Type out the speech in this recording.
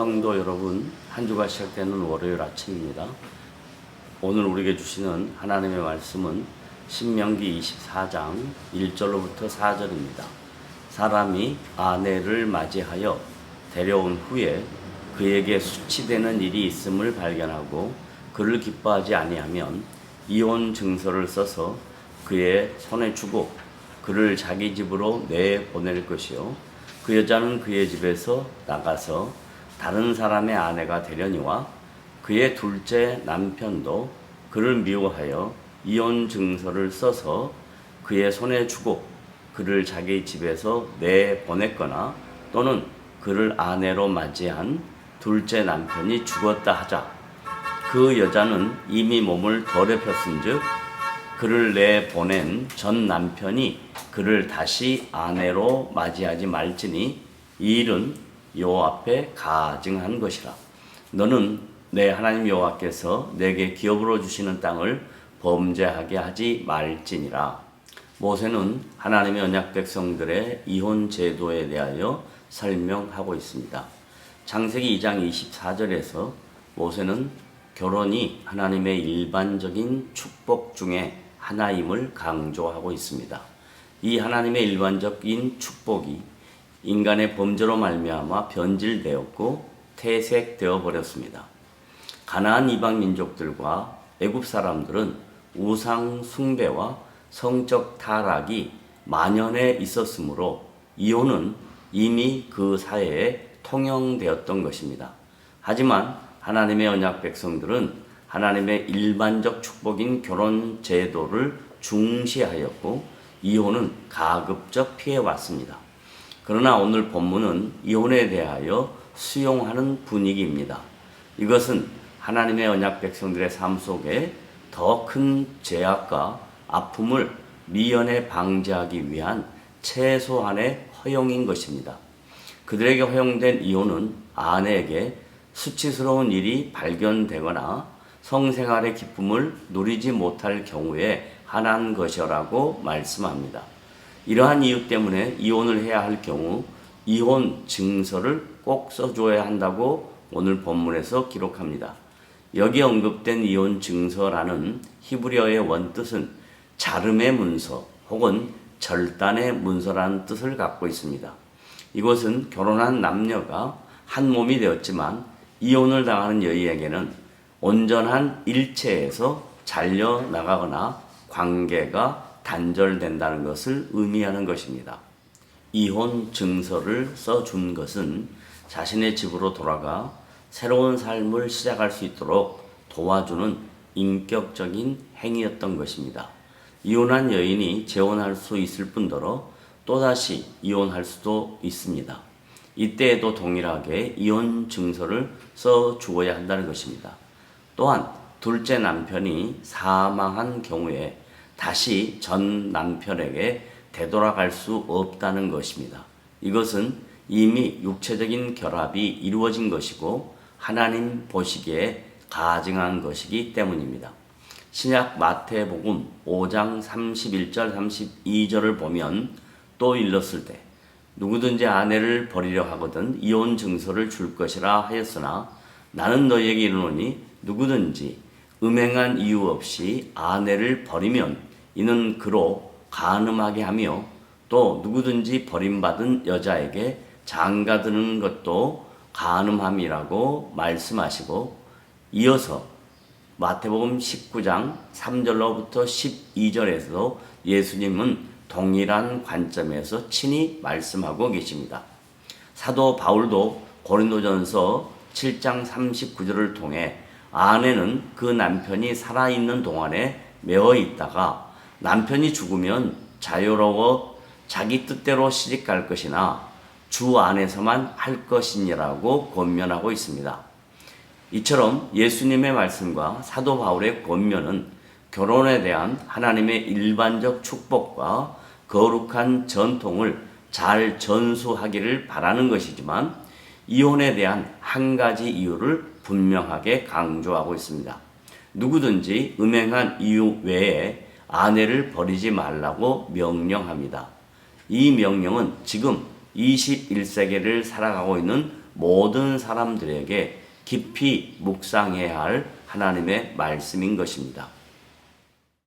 성도 여러분, 한 주가 시작되는 월요일 아침입니다. 오늘 우리에게 주시는 하나님의 말씀은 신명기 24장 1절로부터 4절입니다. 사람이 아내를 맞이하여 데려온 후에 그에게 수치되는 일이 있음을 발견하고 그를 기뻐하지 아니하면 이혼 증서를 써서 그의 손에 주고 그를 자기 집으로 내보낼 것이요, 그 여자는 그의 집에서 나가서 다른 사람의 아내가 되려니와 그의 둘째 남편도 그를 미워하여 이혼 증서를 써서 그의 손에 주고 그를 자기 집에서 내보냈거나 또는 그를 아내로 맞이한 둘째 남편이 죽었다 하자, 그 여자는 이미 몸을 더럽혔은즉 그를 내보낸 전 남편이 그를 다시 아내로 맞이하지 말지니 이 일은 여호와 앞에 가증한 것이라. 너는 내 하나님 여호와께서 내게 기업으로 주시는 땅을 범죄하게 하지 말지니라. 모세는 하나님의 언약 백성들의 이혼 제도에 대하여 설명하고 있습니다. 창세기 2장 24절에서 모세는 결혼이 하나님의 일반적인 축복 중에 하나임을 강조하고 있습니다. 이 하나님의 일반적인 축복이 인간의 범죄로 말미암아 변질되었고 퇴색되어 버렸습니다. 가나안 이방 민족들과 애굽 사람들은 우상 숭배와 성적 타락이 만연해 있었으므로 이혼은 이미 그 사회에 통용되었던 것입니다. 하지만 하나님의 언약 백성들은 하나님의 일반적 축복인 결혼 제도를 중시하였고 이혼은 가급적 피해왔습니다. 그러나 오늘 본문은 이혼에 대하여 수용하는 분위기입니다. 이것은 하나님의 언약 백성들의 삶 속에 더 큰 죄악과 아픔을 미연에 방지하기 위한 최소한의 허용인 것입니다. 그들에게 허용된 이혼은 아내에게 수치스러운 일이 발견되거나 성생활의 기쁨을 누리지 못할 경우에 한한 것이라고 말씀합니다. 이러한 이유 때문에 이혼을 해야 할 경우 이혼 증서를 꼭 써줘야 한다고 오늘 본문에서 기록합니다. 여기 언급된 이혼 증서라는 히브리어의 원뜻은 자름의 문서 혹은 절단의 문서라는 뜻을 갖고 있습니다. 이것은 결혼한 남녀가 한 몸이 되었지만 이혼을 당하는 여인에게는 온전한 일체에서 잘려나가거나 관계가 단절된다는 것을 의미하는 것입니다. 이혼 증서를 써준 것은 자신의 집으로 돌아가 새로운 삶을 시작할 수 있도록 도와주는 인격적인 행위였던 것입니다. 이혼한 여인이 재혼할 수 있을 뿐더러 또다시 이혼할 수도 있습니다. 이때에도 동일하게 이혼 증서를 써주어야 한다는 것입니다. 또한 둘째 남편이 사망한 경우에 다시 전 남편에게 되돌아갈 수 없다는 것입니다. 이것은 이미 육체적인 결합이 이루어진 것이고 하나님 보시기에 가증한 것이기 때문입니다. 신약 마태복음 5장 31절 32절을 보면 또 일렀을 때 누구든지 아내를 버리려 하거든 이혼 증서를 줄 것이라 하였으나 나는 너희에게 이르노니 누구든지 음행한 이유 없이 아내를 버리면 이는 그로 간음하게 하며 또 누구든지 버림받은 여자에게 장가드는 것도 간음함이라고 말씀하시고 이어서 마태복음 19장 3절로부터 12절에서도 예수님은 동일한 관점에서 친히 말씀하고 계십니다. 사도 바울도 고린도전서 7장 39절을 통해 아내는 그 남편이 살아있는 동안에 매어 있다가 남편이 죽으면 자유로워 자기 뜻대로 시집갈 것이나 주 안에서만 할 것이니라고 권면하고 있습니다. 이처럼 예수님의 말씀과 사도 바울의 권면은 결혼에 대한 하나님의 일반적 축복과 거룩한 전통을 잘 전수하기를 바라는 것이지만 이혼에 대한 한 가지 이유를 분명하게 강조하고 있습니다. 누구든지 음행한 이유 외에 아내를 버리지 말라고 명령합니다. 이 명령은 지금 21세기를 살아가고 있는 모든 사람들에게 깊이 묵상해야 할 하나님의 말씀인 것입니다.